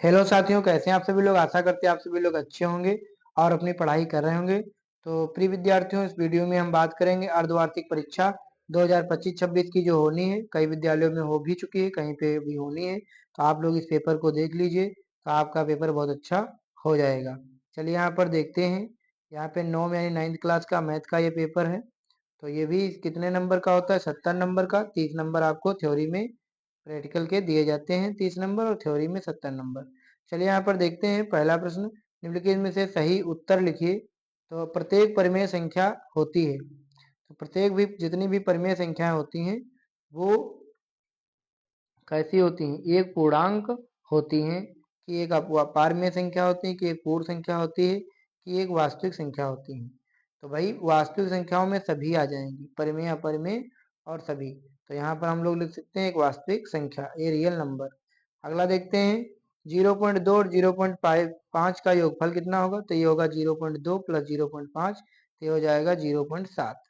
Hello साथियों, कैसे हैं आप सभी लोग। आशा करते हैं आप सभी लोग अच्छे होंगे और अपनी पढ़ाई कर रहे होंगे। तो प्रिय विद्यार्थियों, इस वीडियो में हम बात करेंगे अर्धवार्षिक परीक्षा 2025-26 की जो होनी है। कई विद्यालयों में हो भी चुकी है, कहीं पे भी होनी है। तो आप लोग इस पेपर को देख लीजिए, तो आपका पेपर बहुत अच्छा हो जाएगा। चलिए यहाँ पर देखते हैं। यहाँ पे 9 यानी 9th क्लास का मैथ का ये पेपर है। तो ये भी कितने नंबर का होता है? 70 नंबर का। 30 नंबर आपको थ्योरी में प्रैक्टिकल के दिए जाते हैं, 30 नंबर, और थ्योरी में 70 नंबर। चलिए यहाँ पर देखते हैं पहला प्रश्न। निम्नलिखित में से सही उत्तर लिखिए। तो प्रत्येक परिमेय संख्या होती है, तो प्रत्येक भी जितनी भी परिमेय संख्याएं होती हैं वो कैसी होती हैं? एक पूर्णांक होती हैं, कि एक अपारमेय संख्या होती है, कि एक पूर्ण संख्या होती है, कि एक वास्तविक संख्या होती है। तो भाई वास्तविक संख्याओं में सभी आ जाएंगी, परिमेय अपरिमेय और सभी। तो यहाँ पर हम लोग लिख सकते हैं एक वास्तविक संख्या, ए रियल नंबर। अगला देखते हैं। 0.2 और 0.5 का योगफल कितना होगा? तो ये होगा 0.2 प्लस 0.5, तो ये हो जाएगा 0.7।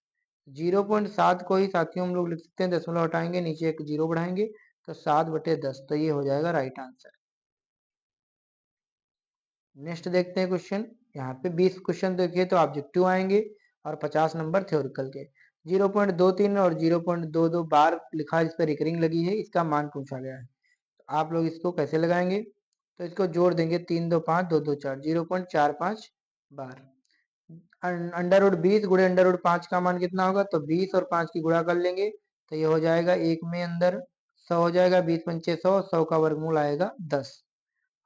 0.7 को ही साथियों हम लोग लिख सकते हैं, दशमलव हटाएंगे, नीचे एक जीरो बढ़ाएंगे, तो 7/10। तो ये हो जाएगा राइट आंसर। नेक्स्ट देखते हैं क्वेश्चन। यहाँ पे 20 क्वेश्चन देखिए तो ऑब्जेक्टिव आएंगे और 50 नंबर थ्योरिकल के। 0.23 और 0.22 बार लिखा है, इस पर रिकरिंग लगी है, इसका मान पूछा गया है। तो आप लोग इसको कैसे लगाएंगे? तो इसको जोड़ देंगे, 3 2 5 2 2 4, 0.45 बार। अंडर रूट 20 गुणे अंडर रूट 5 का मान कितना होगा? तो 20 और 5 की गुणा कर लेंगे, तो ये हो जाएगा एक में अंदर 100 हो जाएगा, 20 पंचे 100, 100 का वर्गमूल आएगा 10।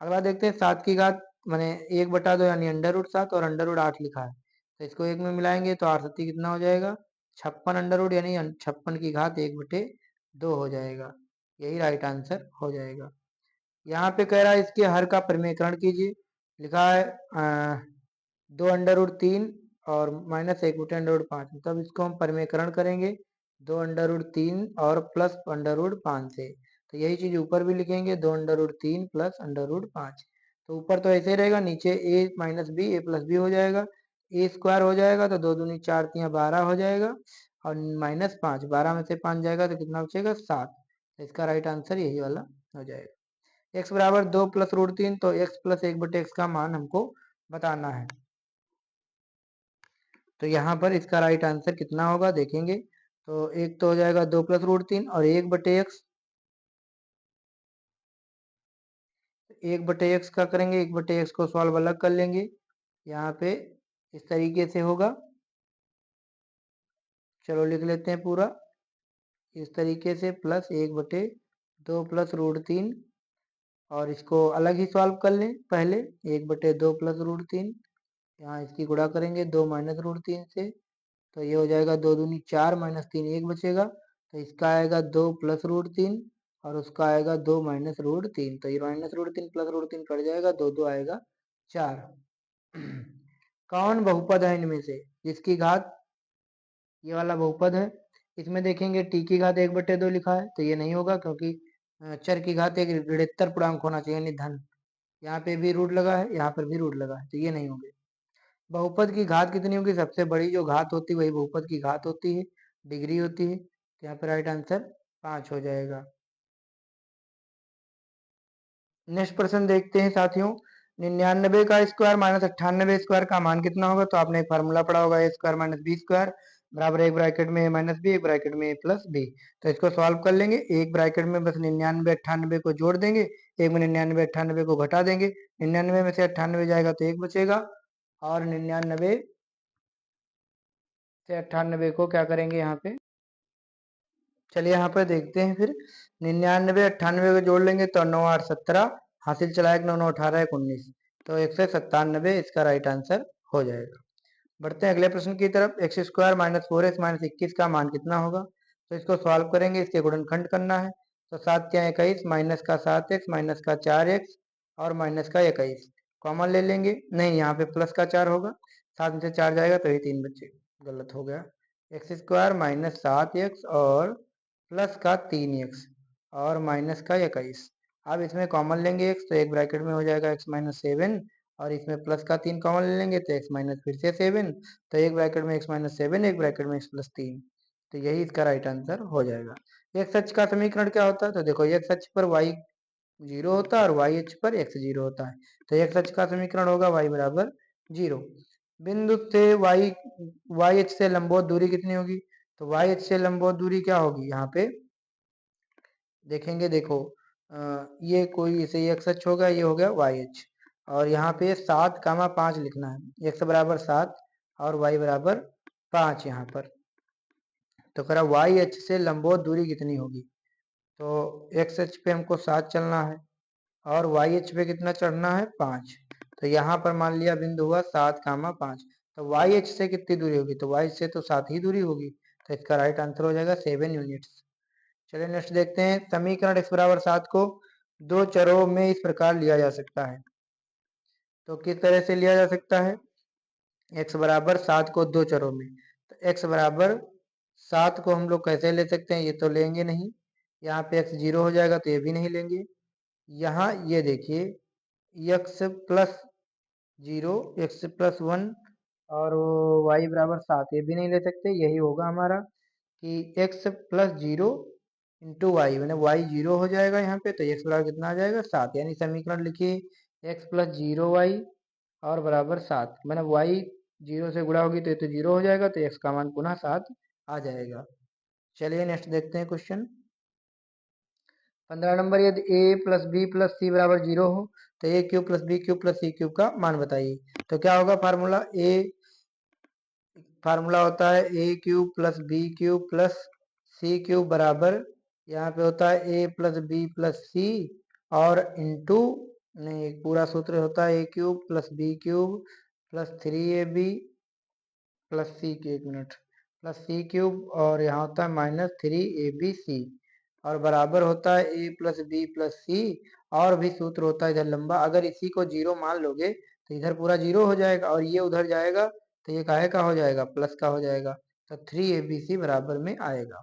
अगला देखते हैं 7 की घात माने 1/2 यानी अंडर रूट 7, और अंडर रूट 8 लिखा है, तो इसको एक में मिलाएंगे तो 8 सत्ती कितना हो जाएगा? 56 अंडर रूट यानी 56 की घात 1/2 हो जाएगा। यही राइट आंसर हो जाएगा। यहाँ पे कह रहा है इसके हर का परिमेयकरण कीजिए। लिखा है 2 अंडर रूट 3 और माइनस 1/√5, मतलब इसको हम परिमेयकरण करेंगे 2 अंडर रूट 3 और प्लस अंडर रूट 5 से। तो यही चीज ऊपर भी लिखेंगे, 2 under root 3 plus under root 5। तो ऊपर तो ऐसे ही रहेगा, नीचे a minus b a plus b हो जाएगा। ए स्क्वायर हो जाएगा तो 2 दूनी 4 × 3 = 12 हो जाएगा, और -5, 12 में से 5 जाएगा तो कितना बचेगा? 7। तो इसका राइट आंसर यही वाला हो जाएगा। x बराबर 2 प्लस √3, तो x प्लस 1/x का मान हमको बताना है। तो यहाँ पर इसका राइट आंसर कितना होगा देखेंगे। तो एक तो हो जाएगा 2 प्लस √3 और 1/x। 1/x का करेंगे, 1/x को सॉल्व अलग कर लेंगे। यहाँ पे इस तरीके से होगा। चलो लिख लेते हैं पूरा इस तरीके से, प्लस 1/2 प्लस √3, और इसको अलग ही सॉल्व कर लें पहले। 1/2 प्लस √3, यहाँ इसकी गुणा करेंगे 2 माइनस √3 से, तो ये हो जाएगा 2 दूनी 4 -3 1 बचेगा। तो इसका आएगा 2 प्लस √3 और उसका आएगा 2 माइनस √3। तो ये माइनस √3 प्लस √3 कट जाएगा, 2 2 आएगा 4। कौन बहुपद है इनमें से जिसकी घात ये वाला बहुपद है? इसमें देखेंगे टी की घात 1/2 लिखा है, तो ये नहीं होगा, क्योंकि चर की घात एक ऋणात्मक पूर्णांक होना चाहिए, यानी धन। यहाँ पे भी रूट लगा है, यहाँ पर भी रूट लगा है, तो ये नहीं होंगे। बहुपद की घात कितनी होगी? सबसे बड़ी जो घात होती है वही बहुपद की घात होती है, डिग्री होती है। तो यहाँ पे राइट आंसर 5 हो जाएगा। नेक्स्ट प्रश्न देखते हैं साथियों। 99 का स्क्वायर माइनस 98 स्क्वायर का मान कितना होगा? तो आपने एक फार्मूला पढ़ा होगा, ए स्क्वायर माइनस बी स्क्वायर बराबर एक ब्रैकेट में माइनस बी, एक ब्रैकेट में प्लस बी। तो इसको सॉल्व कर लेंगे। एक ब्रैकेट में बस 99 98 को जोड़ देंगे, एक में 99 98 को घटा देंगे। 99 में से 98 जाएगा तो एक बचेगा, और 99 से 98 को क्या करेंगे यहाँ पे? चलिए यहाँ पर देखते हैं फिर। 99 98 को जोड़ लेंगे तो 9 8 17, हासिल चला 1 9 9 18 1 19, तो 197 इसका राइट आंसर हो जाएगा। बढ़ते हैं अगले प्रश्न की तरफ। X square minus 4x minus 21 का मान कितना होगा? तो इसको सॉल्व करेंगे, इसके गुणनखंड करना है। तो 7 क्या 21, माइनस का 7x माइनस का 4x और माइनस का 21 कॉमन ले लेंगे। नहीं, यहाँ पे प्लस का 4 होगा, 7 में से 4 जाएगा तो ये 3 बचे, गलत हो गया। एक्स स्क्वायर माइनस 7x और प्लस का 3x और माइनस का 21। अब इसमें कॉमन लेंगे x, तो एक ब्रैकेट में हो जाएगा x माइनस 7, और इसमें प्लस का 3 कॉमन ले लेंगे तो x माइनस फिर से 7, तो एक ब्रैकेट में x माइनस 7, एक ब्रैकेट में x प्लस 3। तो यही इसका राइट आंसर हो जाएगा। एक सच का समीकरण क्या होता है? तो देखो, एक सच पर y जीरो होता है और वाई एच पर एक्स जीरो होता है। तो एक्स अक्ष का समीकरण होगा वाई बराबर जीरो। बिंदु से वाई एच से लंबवत दूरी कितनी होगी? तो वाई एच से लंबवत दूरी क्या होगी? यहाँ पे देखेंगे, देखो ये कोई इसे एक्स अक्ष होगा, ये हो गया वाई एच, और यहाँ पे 7,5 लिखना है। एक्स बराबर 7 और वाई बराबर 5 यहाँ पर। तो करा वाई एच से लंबवत दूरी कितनी होगी? तो एक्स एच पे हमको 7 चलना है और वाई एच पे कितना चढ़ना है? 5। तो यहाँ पर मान लिया बिंदु हुआ 7,5। तो वाई एच से कितनी दूरी होगी? तो वाई से तो 7 ही दूरी होगी। तो इसका राइट आंसर हो जाएगा 7 यूनिट्स। चलिए नेक्स्ट देखते हैं। समीकरण x बराबर 7 को दो चरों में इस प्रकार लिया जा सकता है। तो किस तरह से लिया जा सकता है? x बराबर 7 को दो चरों में, तो x बराबर 7 को हम लोग कैसे ले सकते हैं? ये तो लेंगे नहीं, यहाँ पे x जीरो हो जाएगा तो ये भी नहीं लेंगे। यहाँ ये देखिए x plus zero, x plus one और वाई बराबर 7, ये भी नहीं ले सकते। यही होगा हमारा कि x plus zero into y, मैंने वाई जीरो हो जाएगा यहाँ पे, तो x बराबर कितना आ जाएगा? 7। यानी समीकरण लिखिए x प्लस जीरो वाई और बराबर 7। मैंने वाई जीरो से गुणा होगी तो ये तो जीरो हो जाएगा, तो x का मान पुनः 7 आ जाएगा। चलिए नेक्स्ट देखते हैं क्वेश्चन 15 नंबर। यदि a plus B plus c बराबर जीरो हो तो a cube plus B cube plus C cube का मान बताइए। तो क्या होगा फार्मूला? फार्मूला होता है A cube plus B cube plus C cube बराबर, यहाँ पे होता है A plus B plus C और इंटू, नहीं, पूरा सूत्र होता है A cube plus B cube plus 3ab plus C के, 1 मिनट, प्लस सी क्यूब और यहाँ होता है माइनस 3abc और बराबर होता है A plus B plus C और भी सूत्र होता है इधर लंबा। अगर इसी को जीरो मान लोगे तो इधर पूरा जीरो हो जाएगा और ये उधर जाएगा तो ये काहे का हो जाएगा? प्लस का हो जाएगा। तो 3abc बराबर में आएगा।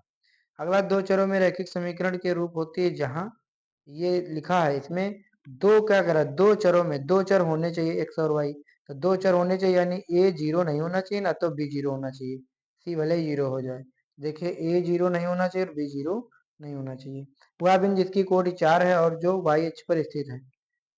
अगला दो चरों में रैखिक समीकरण के रूप होती है जहां ये लिखा है इसमें दो, क्या करा, दो चरों में दो चर होने चाहिए एक्स और वाई। तो दो चर होने चाहिए यानी ए जीरो नहीं होना चाहिए, ना तो बी जीरो होना चाहिए, सी भले ही जीरो हो जाए। देखिए ए जीरो नहीं होना चाहिए और बी जीरो नहीं होना चाहिए। वह बिंदु जिसकी कोटि 4 है और जो वाई एच पर स्थित है।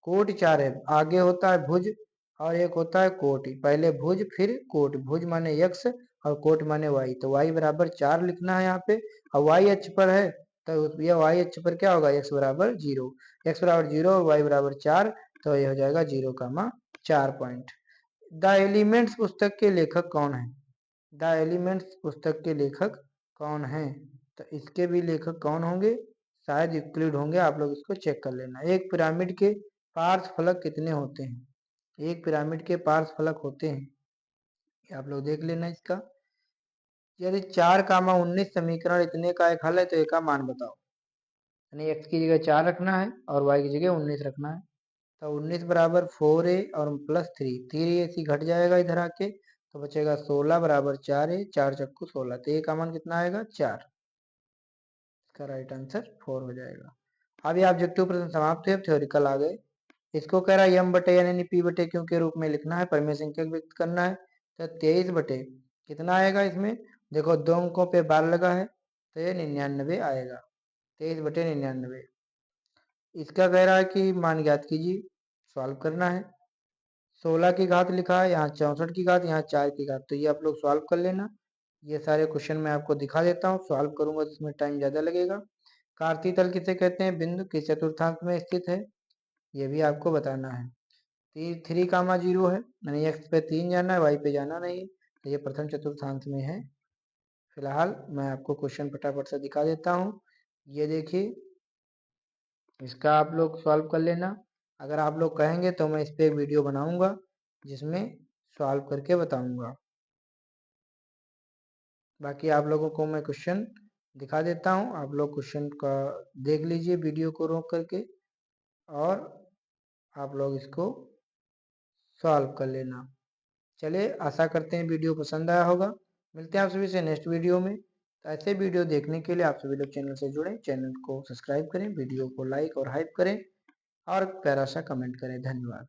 कोटि 4 है, आगे होता है भुज और एक होता है कोटि। पहले भुज फिर कोटि, भुज माने एक्स और कोटि माने वाई। तो वाई बराबर 4 लिखना है यहाँ पे, और वाई एच पर है तो ये वाई एच पर क्या होगा? एक्स बराबर जीरो, एक्स बराबर जीरो और वाई बराबर 4, तो ये हो जाएगा 0,4 पॉइंट। द एलिमेंट्स पुस्तक के लेखक कौन है? द एलिमेंट्स पुस्तक के लेखक कौन है? तो इसके भी लेखक कौन होंगे? शायद यूक्लिड होंगे, आप लोग इसको चेक कर लेना। एक पिरामिड के पार्श्व फलक कितने होते हैं? एक पिरामिड के पार्श्व फलक होते हैं, ये आप लोग देख लेना इसका। यदि 4,19 समीकरण इतने का एक हल है तो एक का मान बताओ। यानी x की जगह 4 रखना है और y की जगह 19 रखना है। तो 19 बराबर 4a और प्लस 3a सी घट जाएगा इधर आके, तो बचेगा 16 बराबर 4a, 4 चक्कू 16, तो a का मान कितना आएगा? 4। इसका राइट आंसर 4 हो जाएगा। अब ये ऑब्जेक्टिव प्रश्न समाप्त है, अब थ्योरिकल आ गए। इसको कह रहा है m बटे यानी p बटे q के रूप में लिखना है, परिमेय संख्या व्यक्त करना है। तो 23 बटे कितना आएगा इसमें? देखो दो अंकों पे बार लगा है तो ये 99 आएगा, 23 बटे 99। इसका कह रहा है कि मान ज्ञात कीजिए, सॉल्व करना है। 16 की घात लिखा है, यहाँ 64 की घात, यहाँ 4 की घात, तो ये आप लोग सॉल्व कर लेना। ये सारे क्वेश्चन मैं आपको दिखा देता हूँ, सॉल्व करूंगा तो इसमें टाइम ज्यादा लगेगा। कार्तीय तल किसे कहते हैं? बिंदु किस चतुर्थांश में स्थित है, ये भी आपको बताना है। 3,0 है, यानी एक्स पे 3 जाना है, वाई पे जाना नहीं, तो ये प्रथम चतुर्थांश में है। फिलहाल मैं आपको क्वेश्चन फटाफट से दिखा देता हूँ। ये देखिए, इसका आप लोग सॉल्व कर लेना। अगर आप लोग कहेंगे तो मैं इस पे एक वीडियो बनाऊंगा जिसमें सॉल्व करके बताऊंगा। बाकी आप लोगों को मैं क्वेश्चन दिखा देता हूँ, आप लोग क्वेश्चन का देख लीजिए वीडियो को रोक करके और आप लोग इसको सॉल्व कर लेना। चलिए, आशा करते हैं वीडियो पसंद आया होगा। मिलते हैं आप सभी से नेक्स्ट वीडियो में। तो ऐसे वीडियो देखने के लिए आप सभी लोग चैनल से जुड़ें, चैनल को सब्सक्राइब करें, वीडियो को लाइक और हाइप करें और प्यारा सा कमेंट करें। धन्यवाद।